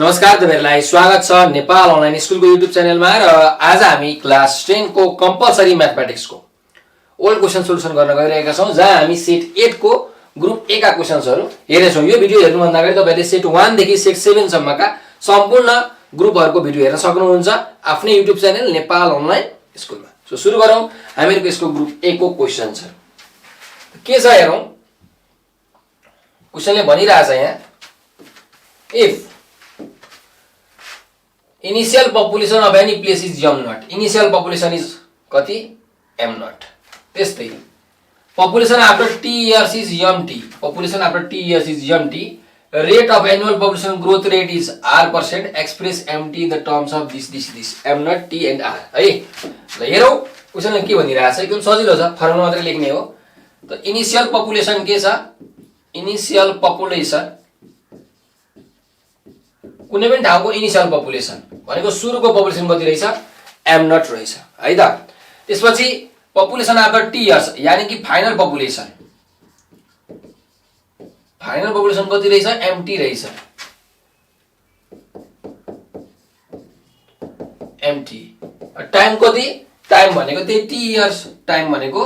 नमस्कार तपाईहरुलाई स्वागत छ नेपाल अनलाइन स्कुलको युट्युब च्यानलमा र आज हामी क्लास 10 को कम्पलसरी म्याथमेटिक्स को ओल्ड क्वेशन सोलुसन गर्न गइरहेका छौं जहाँ हामी सेट 8 को ग्रुप A का क्वेशन्सहरु हेर्नेछौं। यो भिडियो हेर्नु भन्दा अगाडि तपाईहरुले सेट 1 देखि सेट 7 सम्मका सम्पूर्ण ग्रुपहरुको भिडियो हेर्न सक्नुहुन्छ आफ्नै युट्युब च्यानल नेपाल अनलाइन स्कुलमा। सो सुरु गरौं हामीहरुको यसको ग्रुप A को क्वेशन्सहरु के छ हेरौं। क्वेशनले भनिरहेछ यहाँ if initial population of any place is m0, initial population is कति m0, त्यस्तै population after t years is mt, population after t years is mt, rate of annual population growth rate is r%, express mt in the terms of this m0 t and r है। ल हेरौ क्वेशनले के भनिरहेछ एकदम सजिलो छ, formula मात्रै लेख्ने हो। त इनिशियल पपुलेसन के छ, इनिशियल पपुलेसन कुनै पनि ठाउँको इनिशियल पपुलेसन भनेको सुरुको पपुलेसन कति रहेछ m0 रहेछ है त। त्यसपछि पपुलेसन आफ्टर t इयर्स यानी कि फाइनल पपुलेसन कति रहेछ mt रहेछ mt। टाइम कति, टाइम भनेको त्यही t इयर्स, टाइम भनेको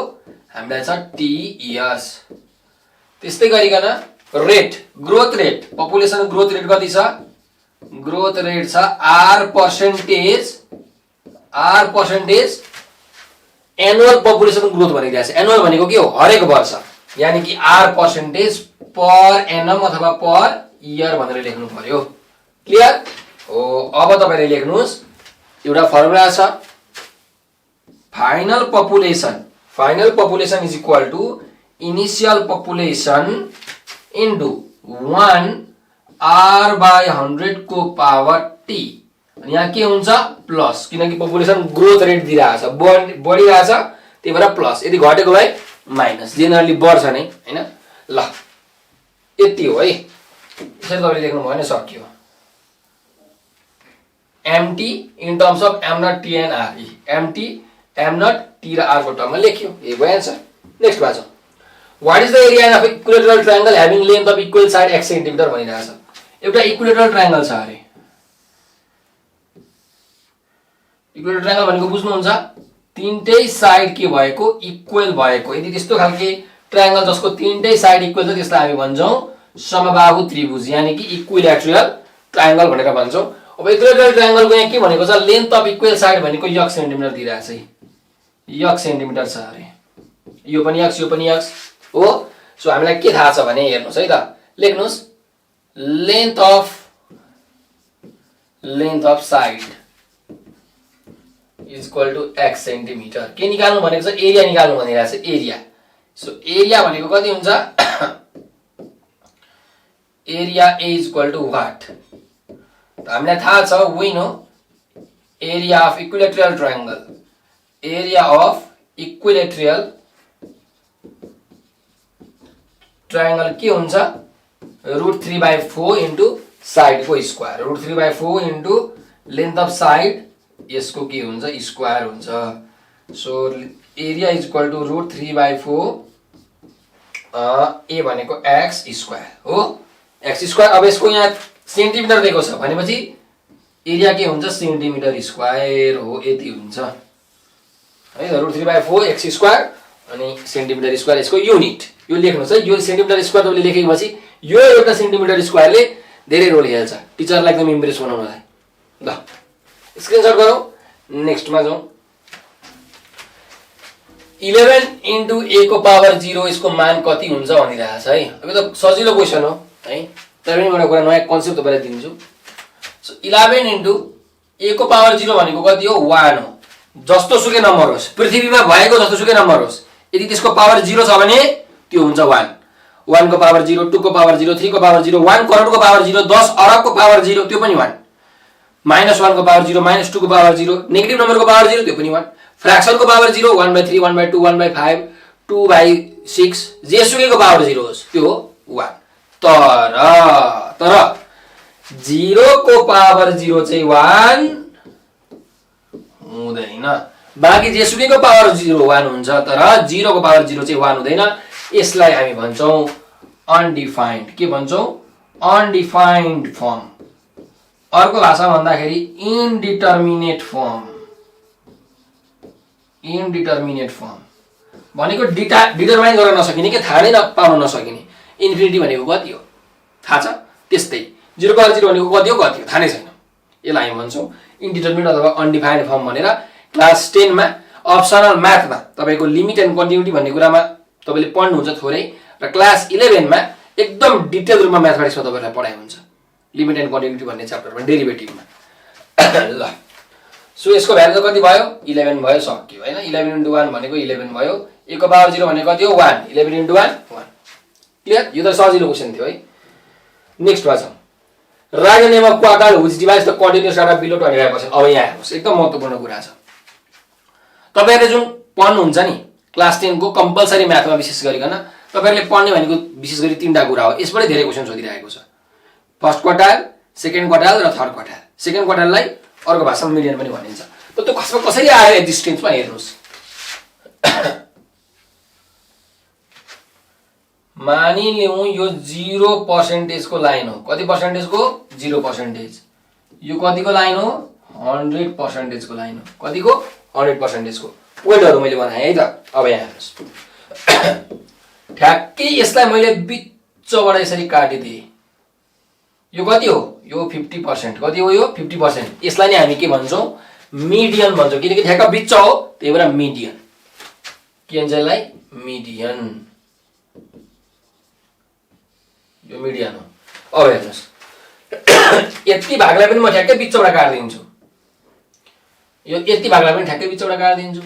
हामीलाई छ t इयर्स। त्यस्तै गरिकन rate, growth rate, population growth rate कति छ, ग्रोथ रेट छ r% एनुअल पपुलेसन ग्रोथ भनिरहेछ। एनुअल भनेको के हो, हरेक वर्ष, यानी कि r% पर एनम अथवा पर इयर भनेर लेख्नु पर्यो। क्लियर हो। अब तपाईले लेख्नुस् एउटा फर्मुला छ, final population is equal to initial population into 1 r/100 को पावर t। अनि यहाँ के हुन्छ प्लस, किनकि पपुलेसन ग्रोथ रेट दिइरहेछ, बढिरहेछ, त्यही भएर प्लस, यदि घटेको भए माइनस, जेनरली बढ्छ नै हैन। ल यति हो है, यसरी तपाईले लेख्नु भयो भने सकियो। mt in terms of m0 t and r, mt m0 t र r को टर्ममा लेख्यो, यही भयो आन्सर। नेक्स्ट बाजु what is the area of equilateral triangle having length of equal side x centimetre भनिरहेछ। एउटा इक्विलेटरल ट्रायंगल छ अरे, इक्विलेटरल ट्रायंगल भनेको बुझ्नुहुन्छ तीनटै साइड के भएको इक्वल भएको। यदि त्यस्तो खालके ट्रायंगल जसको तीनटै साइड इक्वल छ त्यसलाई हामी भन्छौं समबाहु त्रिभुज, यानी कि इक्विलेटरल ट्रायंगल भनेर भन्छौं। अब इक्विलेटरल ट्रायंगलको यहाँ के भनेको छ, लेन्थ अफ इक्वल साइड भनेको x सेन्टिमिटर दिइरहेछ है, x सेन्टिमिटर छ अरे, यो पनि x यो पनि x हो। सो हामीलाई के थाहा छ भने हेर्नुस् है त, लेख्नुस् length of side is equal to x centimetre. के निकाल्नु भनेको छ, एरिया निकाल्नु भनिरहेको छ, एरिया। सो एरिया भनेको कति हुन्छ, area A is equal to what, हामीलाई थाहा छ, we know area of equilateral triangle, area of equilateral triangle के हुन्छ √3/4 इन्टु साइड को square, √3/4 into length of side यसको के हुन्छ स्क्वायर हुन्छ। So area is equal to √3/4 a भनेको x स्क्वायर हो, x स्क्वायर। अब यसको यहाँ सेन्टिमिटर दिएको छ भनेपछि एरिया के हुन्छ सेन्टिमिटर स्क्वायर हो, यति हुन्छ है। √3/4 x स्क्वायर अनि सेन्टिमिटर स्क्वायर यसको युनिट, यो लेख्नुस् है। यो सेन्टिमिटर स्क्वायर तपाईले लेखेपछि यो एउटा सेन्टिमिटर स्क्वायरले धेरै रोल खेल्छ टिचरलाई एकदम इम्प्रेस बनाउनलाई। ल स्क्रिनशट गरौँ, नेक्स्टमा जाउँ। 11 इन्टु a को पावर 0 यसको मान कति हुन्छ भनिरहेछ है। अब त सजिलो क्वेशन हो है, तर पनि एउटा कुरा नयाँ कन्सेप्ट तपाईलाई दिन्छु। सो 11 इन्टु a को पावर 0 भनेको कति हो 1 हो। जस्तो सुकै नम्बर होस्, पृथ्वीमा भएको जस्तो सुकै नम्बर होस्, यदि त्यसको पावर 0 छ भने त्यो हुन्छ 1। 1 को पावर 0, 2 को पावर 0, 3 को पावर 0, 1 करोड को पावर 0, 10 अरब को पावर 0 त्यो पनि 1, -1 को पावर 0, -2 को पावर 0, नेगेटिभ नम्बर को पावर 0 त्यो पनि 1, फ्र्याक्सन को पावर 0, 1/3, 1/2, 1/5, 2/6, जेसुकैको पावर 0 होस् त्यो 1। तर 0 को पावर 0 चाहिँ 1 हुँदैन, बाकी जेसुकैको पावर 0 1 हुन्छ, तर 0 को पावर 0 चाहिँ 1 हुँदैन। यसलाई हामी भन्छौं अनडिफाइन्ड, के भन्छौं अनडिफाइन्ड फर्म, अर्को भाषा भन्दाखेरि इनडिटर्मिनेट फर्म भनेको डिटरमाइन गर्न नसकिने के थाहा नै पाउन नसकिने इन्फिनिटी भनेको कति हो थाहा छ त्यस्तै 0/0 भनेको कति हो थाहा नै छैन यसलाई हामी भन्छौँ इनडिटर्मिनेट अथवा अनडिफाइन्ड फर्म भनेर क्लास 10 मा अप्सनल म्याथमा तपाईको लिमिट एन्ड कन्टिन्युटी भन्ने कुरामा तपाईले पढ्नुहुन्छ थोरै र क्लास 11 मा एकदम डिटेल रूपमा म्याथमेटिक्समा तपाईहरुलाई पढाइ हुन्छ लिमिट एन्ड कन्टिन्युटी भन्ने च्याप्टरमा डेरिभेटिभमा ल सो यसको भ्यालु कति भयो 11 भयो सक्यो हैन 11 * 1 भनेको 11 भयो a को पावर 0 भनेको कति हो 1 11 * 1 1 क्लियर यो त सजिलो क्वेशन थियो है नेक्स्ट मा छ write name of quartile which divides the continuous data below 25%। अब यहाँ हेर्नुस् एकदम महत्त्वपूर्ण कुरा छ तपाईहरुले जुन पढ्नुहुन्छ नि क्लास 10 को कम्पल्सरी म्याथमा विशेष गरिकन तपाईहरुले पढ्ने भनेको विशेष गरी तीनटा कुरा हो यसबाट धेरै क्वेशन सोधिरहेको छ फर्स्ट क्वार्टाइल सेकेन्ड क्वार्टाइल र थर्ड क्वार्टाइल सेकेन्ड क्वार्टाइललाई अर्को भाषामा मिडियन पनि भनिन्छ त त्यो कसरी आयो एक्जिस्टेन्समा हेर्नुस् मानिलिउँ यो 0% को लाइन हो कति परसेन्टेज को 0% यो कतिको लाइन हो 100% को लाइन हो कतिको 100% को पोइन्टहरु मैले बनाए है त अब यहाँ हेर्नुस् ठ्याक्कै यसलाई मैले बिचबाट यसरी काटिदिए यो कति हो यो 50% कति हो यो 50% यसलाई नै हामी के भन्छौं मिडियन भन्छौं किनकि ठ्याक्क बिच हो त्यही भएर मिडियन के भन्छ यसलाई मिडियन यो मिडियन हो अब हेर्नुस् यति भागलाई पनि म ठ्याक्कै बिचबाट काट्दिन्छु यो यति भागलाई पनि ठ्याक्कै बिचबाट काट्दिन्छु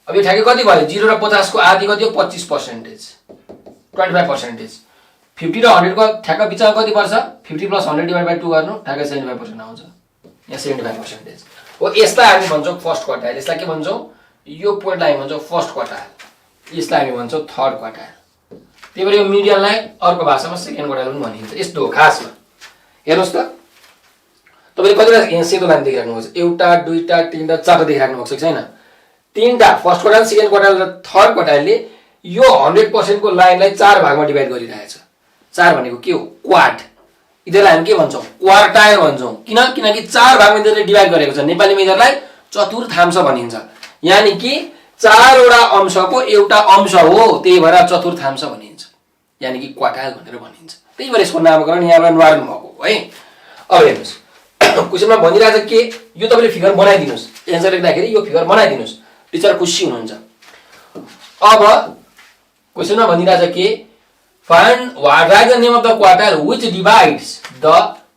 अब यो ठ्याक्कै कति भयो 0 र 50 को आधी कति हो 25% 25% 50 र 100 को ठ्याक्क बिचमा कति पर्छ 50 + 100 / 2 गर्नु ठ्याक्कै 75% आउँछ यहाँ 75% हो यसलाई हामी भन्छौं फर्स्ट क्वार्टाइल यसलाई के भन्छौं यो पोइन्टलाई हामी भन्छौं फर्स्ट क्वार्टाइल यसलाई हामी भन्छौं थर्ड क्वार्टाइल त्यही भएर यो मिडियनलाई अर्को भाषामा सेकेन्ड क्वार्टाइल पनि भनिन्छ यस्तो हो खासमा हेर्नुस् त तपाईले कतिवटा यहाँ सेतो लाइन देखिराख्नु भएको छ एउटा दुईटा तीनटा चारटा देखिराख्नु भएको छ छैन तीनटा फर्स्ट क्वार्टाइल सेकेन्ड क्वार्टाइल र थर्ड क्वार्टाइलले यो 100% को लाइनलाई चार भागमा डिभाइड गरिरहेछ चार भनेको के हो क्वाड यिनीहरुलाई हामी के भन्छौं क्वार्टाइल भन्छौं किनकि चार भागमा यिनीहरुले डिभाइड गरेको छ नेपालीमा यिनीहरुलाई चतुर्थांश भनिन्छ यानी कि चारवटा अंशको एउटा अंश हो त्यही भएर चतुर्थांश भनिन्छ यानी कि क्वार्टाइल भनेर भनिन्छ त्यही भएर यसको नामकरण यहाँबाट नर्नु भएको है अब हेर्नुस् क्वेशनमा भनिरहेछ के यो तपाईले फिगर बनाइदिनुस् एन्सर लेख्दाखेरि यो फिगर बनाइदिनुस् टिचर खुसी हुनुहुन्छ अब क्वेशनमा भनिरहेछ के find what is the name of the quartile which divides the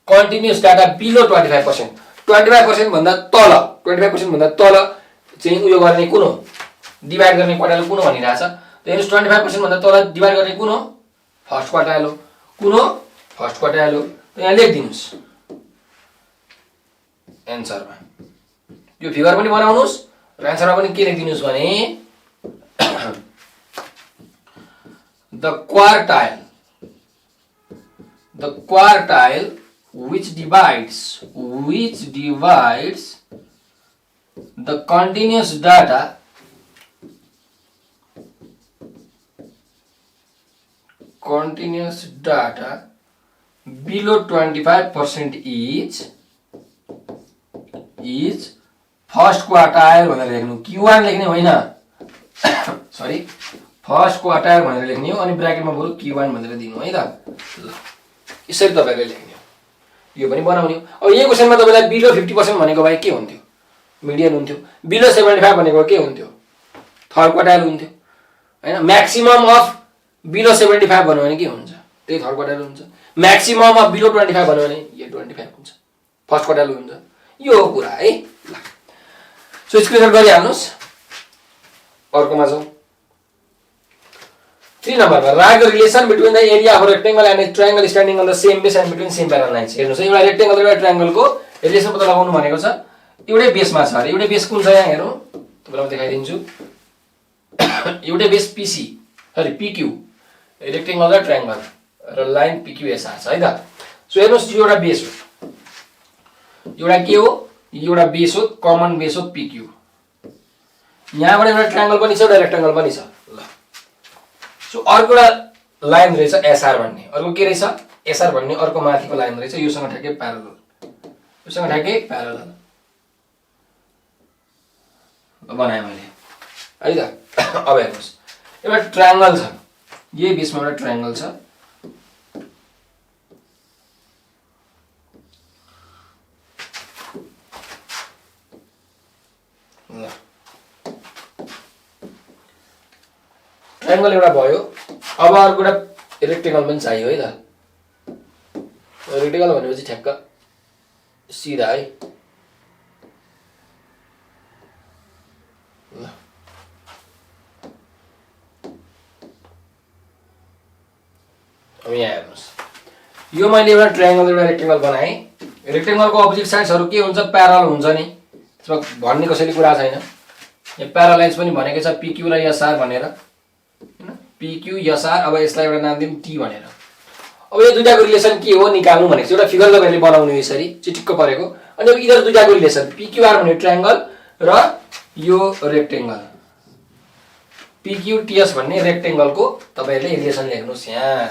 continuous data below 25% 25% भन्दा तल 25% भन्दा तल चाहिँ उयो गर्ने कुन हो डिभाइड गर्ने क्वार्टाइल कुन हो भनिरहेछ त हेर्नुस् 25% भन्दा तल डिभाइड गर्ने कुन हो फर्स्ट क्वार्टाइल हो कुन हो फर्स्ट क्वार्टाइल हो त यहाँ लेखिदिनुस् एन्सरमा यो फिगर पनि बनाउनुस् र एन्सरमा पनि के लेखिदिनुस् भने the quartile which divides the continuous data below 25% is first quartile भनेर लेख्नु Q1 लेख्ने होइन सरी फर्स्ट क्वार्टाइल भनेर लेख्ने हो अनि ब्र्याकेटमा बरु Q1 भनेर दिनु है त ल यसरी तपाईले लेख्ने हो यो पनि बनाउने हो अब यो क्वेशनमा तपाईलाई बिलो 50% भनेको भए के हुन्थ्यो मिडियन हुन्थ्यो बिलो 75 भनेको के हुन्थ्यो थर्ड क्वार्टाइल हुन्थ्यो हैन म्याक्सिमम अफ बिलो 75 भन्नु भने के हुन्छ त्यही थर्ड क्वार्टाइल हुन्छ म्याक्सिमम अफ बिलो 25 भन्नु भने यो 25 हुन्छ फर्स्ट क्वार्टाइल हुन्छ यो हो कुरा है ल सो स्क्रिनशट गरिहाल्नुस् अर्कोमा जाऊ 3 नम्बरमा write the relation between the area of a rectangle and a triangle standing on the same base and between same parallel lines हेर्नुस् एउटा रेक्टेंगल र एउटा ट्रायंगल को रिलेसन पत्ता लगाउनु भनेको छ एउटै बेसमा छ अरे एउटै बेस कुन छ यहाँ हेरौं तपाईलाई म देखाइदिन्छु एउटै base PC sorry PQ rectangle र ट्रायंगल र लाइन PQSR छ है त सो हेर्नुस् यो एउटा बेस हो एउटा के हो यो एउटा बेस हो कमन बेस हो PQ यहाँबाट एउटा ट्रायंगल पनि छ एउटा रेक्टेंगल पनि छ ल सो अर्को एउटा लाइन रहेछ SR भन्ने अर्को के रहेछ SR भन्ने अर्को माथिको लाइन रहेछ योसँग ठ्याक्कै प्यारलल योसँग ठ्याक्कै प्यारलल बनाएँ मैले है त। अब हेर्नुहोस् एउटा ट्रायंगल छ, यही बीचमा एउटा ट्रायंगल छ। ट्रायंगल एउटा भयो। अब अर्को एउटा रेक्टेंगल पनि चाहियो है त। रेक्टेंगल भनेपछि ठ्याक्क सिधा है। अब यहाँ हेर्नुहोस्, यो मैले एउटा ट्रायंगल एउटा रेक्टेंगल बनाएँ। रेक्टेंगलको अपोजिट साइड्सहरु के हुन्छ, प्यारलल हुन्छ नि, त्यसमा भन्ने कसैले कुरा छैन। यहाँ प्यारालाइन्स पनि भनेको छ PQ र SR भनेर, हैन? PQ SR। अब यसलाई एउटा नाम दिउँ T भनेर। अब यो दुईटाको रिलेसन के हो निकाल्नु भनेको एउटा फिगर तपाईहरुले बनाउनु यसरी चिटिक्क परेको। अनि अब यिनीहरु दुईटाको रिलेसन PQR भन्ने ट्रायंगल र यो रेक्टेंगल PQTS भन्ने रेक्टेंगलको तपाईहरुले रिलेसन लेख्नुस्। यहाँ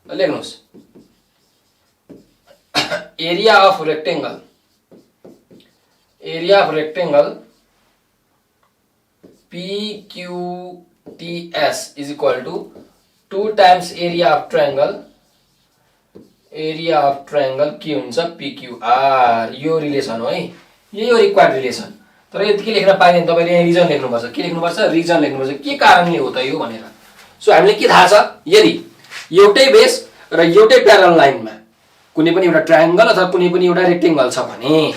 लेख्नुस्, area of rectangle PQTS is equal to 2 times area of triangle के हुन्छ PQR। यो रिलेसन हो है, यही हो रिक्वायर्ड रिलेसन। तर यति लेख्न पाइदैन, तपाईले यहाँ रिजन लेख्नुपर्छ। के लेख्नुपर्छ? रिजन लेख्नुपर्छ। के कारणले हो त यो भनेर। सो हामीले के थाहा छ, यदि एउटै बेस र एउटै प्यारलल लाइनमा कुनै पनि एउटा ट्रायंगल अथवा कुनै पनि एउटा रेक्टेंगल छ भने,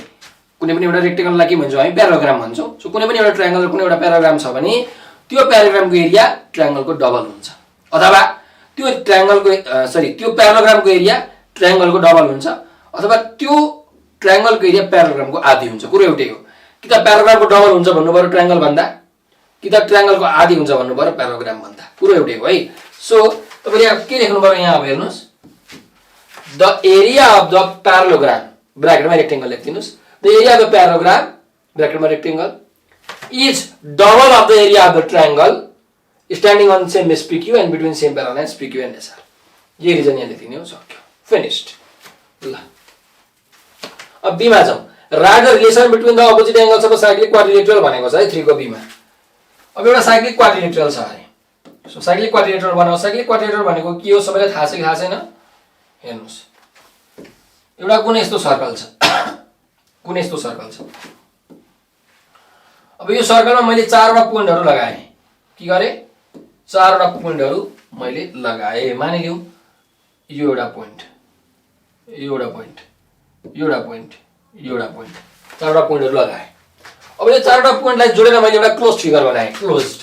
कुनै पनि एउटा रेक्टेंगललाई के भन्छौं हामी? प्याराग्राम भन्छौं। सो कुनै पनि एउटा ट्रायंगल र कुनै एउटा प्याराग्राम छ भने त्यो प्याराग्रामको एरिया ट्रायंगलको डबल हुन्छ, अथवा त्यो ट्रायंगलको त्यो प्याराग्रामको एरिया ट्रायंगलको डबल हुन्छ, अथवा त्यो ट्रायंगलको एरिया प्याराग्रामको आधी हुन्छ। कुरो एउटै हो। कि त प्याराग्रामको डबल हुन्छ भन्नु पर्यो ट्रायंगल भन्दा, कि त ट्रायंगलको आधी हुन्छ भन्नु पर्यो प्याराग्राम भन्दा। कुरो एउटै हो है। सो तपाईले यहाँ के लेख्नु पर्यो? यहाँ अब हेर्नुस्, the area of the parallelogram ब्रैकेटमा रेक्टेंगल लेख्दिनुस्। The area of the parallelogram ब्रैकेटमा rectangle is double of the area of the triangle standing on same base PQ and between same parallels PQ and SR। ये reason यहाँ लेखिदिने हो। सक्यो, finished. ल अब be मा जाउँ। Right the relation between the opposite angles of a cyclic quadrilateral भनेको छ है 3 को बी मा। अब एउटा साइक्लिक क्वाड्रिलेटरल छ अरे। सो साइक्लिक क्वाड्रिलेटरल बनाऊ। साइक्लिक क्वाड्रिलेटरल भनेको के हो सबैलाई थाहा छ कि थाहा छैन? हेर्नुस्, एउटा कुन यस्तो सर्कल छ, कुन यस्तो सर्कल छ। अब यो सर्कलमा मैले 4 वटा पोइन्टहरु लगाए। के गरे? 4 वटा पोइन्टहरु मैले लगाए। मानिलिऊ यो एउटा पोइन्ट, यो एउटा पोइन्ट, यो एउटा पोइन्ट, यो एउटा पोइन्ट, 4 वटा पोइन्टहरु लगाए। अब यो 4 वटा पोइन्टलाई जोडेर मैले एउटा क्लोज्ड फिगर बनाए। क्लोज्ड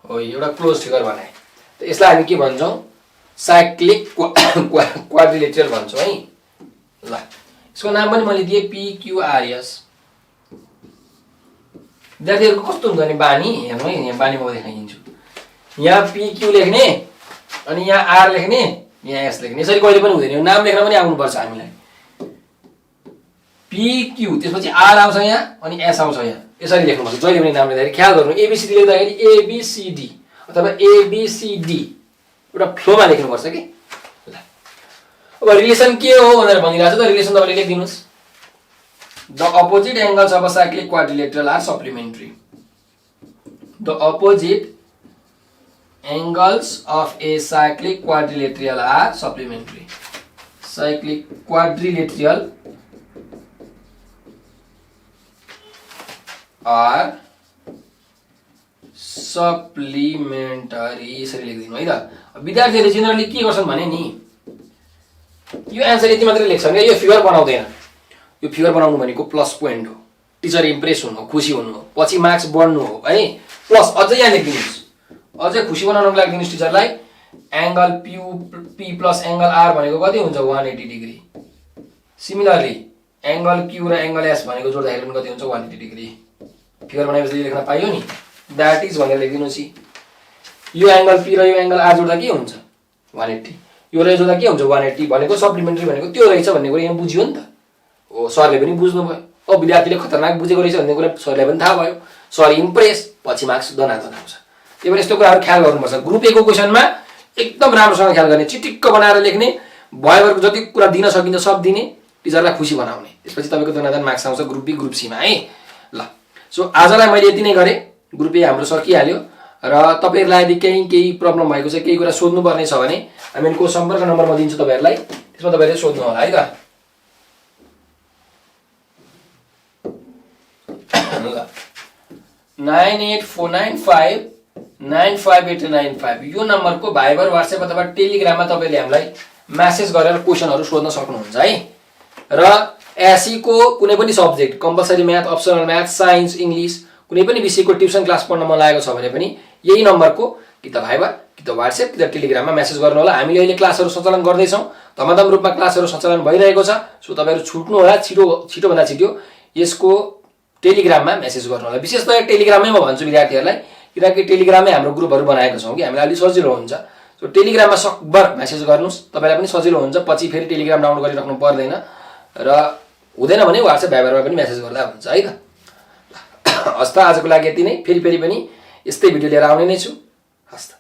हो, एउटा क्लोज्ड फिगर बनाए। त यसलाई हामी के भन्छौं? साइक्लिक क्वाड्रिलेटरल भन्छौं है। ल यसको नाम पनि मैले दिए PQRS। विद्यार्थीहरुको कस्तो हुन्छ नि बानी, हेर्नु है, यहाँ बानी म देखाइदिन्छु। यहाँ PQ लेख्ने, अनि यहाँ R लेख्ने, यहाँ S लेख्ने। यसरी कहिले पनि हुँदैन, नाम लेख्न पनि आउनु पर्छ हामीलाई। PQ त्यसपछि R आउँछ यहाँ, अनि S आउँछ यहाँ। यसरी लेख्नुपर्छ जहिले पनि नाम लेख्दाखेरि। ख्याल गर्नु, ABCD लेख्दाखेरि ABCD अथवा ABCD एउटा फ्लोमा लेख्नुपर्छ के। ल अब रिलेसन के हो भनेर भनिरहेछ त। रिलेसन तपाईले लेखिदिनुस्। The opposite angles of a cyclic quadrilateral are supplementary. The opposite angles of a cyclic quadrilateral are supplementary. Cyclic quadrilateral are supplementary. यसरी लेख्दिनु है त। विद्यार्थीहरुले जेनरली के गर्छन् भने नि, यो आन्सर यति मात्रै लेख्छन् के, यो फिगर बनाउँदैन। यो फिगर बनाउनु भनेको प्लस पोइन्ट हो। टिचर इम्प्रेस हुनु हो, खुसी हुनु हो, पछि मार्क्स बढ्नु हो है। प्लस अझै यहाँ लेख्दिनुस्, अझै खुसी बनाउनको लागि दिनुस् टिचरलाई। Angle P plus angle R भनेको कति हुन्छ? 180 डिग्री। सिमिलरली एंगल Q र एंगल S भनेको जोड्दाखेरि पनि कति हुन्छ? 180 डिग्री। फिगर बनाएपछि लेख्न पाइयो नि, दैट इज भनेर लेखिदिनुस्। यो एंगल P र यो एंगल R जोड्दा के हुन्छ? 180। यो र जोड्दा के हुन्छ? 180 भनेको सप्लिमेन्ट्री भनेको त्यो रहेछ भन्ने कुरा यहाँ बुझियो नि त। हो, सरले पनि बुझ्नु भयो। अब विद्यार्थीले खतरनाक बुझेको रहेछ भन्ने कुरा सरले पनि थाहा भयो। सरी इम्प्रेस पछि मार्क्स दनादन आउँछ। त्यही भएर यस्तो कुराहरू ख्याल गर्नुपर्छ। ग्रुप ए को क्वेसनमा एकदम राम्रोसँग ख्याल गर्ने, चिटिक्क बनाएर लेख्ने, भयोभरको जति कुरा दिन सकिन्छ सब दिने, टिचरलाई खुसी बनाउने, त्यसपछि तपाईँको दनादन मार्क्स आउँछ ग्रुप बी ग्रुप सीमा है। ल सो आजलाई मैले यति नै गरेँ। ग्रुप ए हाम्रो सकिहाल्यो र तपाईँहरूलाई यदि केही प्रब्लम भएको छ, केही कुरा सोध्नुपर्ने छ भने हामीको सम्पर्क नम्बर म दिन्छु तपाईँहरूलाई, त्यसमा तपाईँहरूले सोध्नु होला है त। ल 9849595895 यो नम्बरको भाइबर व्हाट्सएप अथवा टेलिग्राममा तपाईँले हामीलाई मेसेज गरेर क्वेसनहरू सोध्न सक्नुहुन्छ है। र एसई को कुनै पनि subject compulsory math, optional math, science, English कुनै पनि विषयको ट्युसन क्लास पढ्न मन लागेको छ भने पनि यही नम्बरको कि त भाइबर कि त व्हाट्सएप कि त टेलिग्राममा मेसेज गर्नु होला। हामीले अहिले क्लासहरू सञ्चालन गर्दैछौँ, धमाधम रूपमा क्लासहरू सञ्चालन भइरहेको छ। सो तपाईँहरू छुट्नु होला, छिटोभन्दा छिटो यसको टेलिग्राममा मेसेज गर्नु होला। विशेषतया टेलिग्राममै म भन्छु विद्यार्थीहरूलाई, किनकि टेलिग्राममै हाम्रो ग्रुपहरू बनाएको छौँ कि हामीलाई अलिक सजिलो हुन्छ। सो टेलिग्राममा सकभर मेसेज गर्नुहोस्, तपाईँलाई पनि सजिलो हुन्छ, पछि फेरि टेलिग्राम डाउनलोड गरिराख्नु पर्दैन र हुँदैन भने व्हाट्सएप भाइबरमा पनि मेसेज गर्दा हुन्छ है त। हस् त, आजको लागि यति नै। फेरि पनि यस्तै भिडियो लिएर आउने नै छु। हस् त।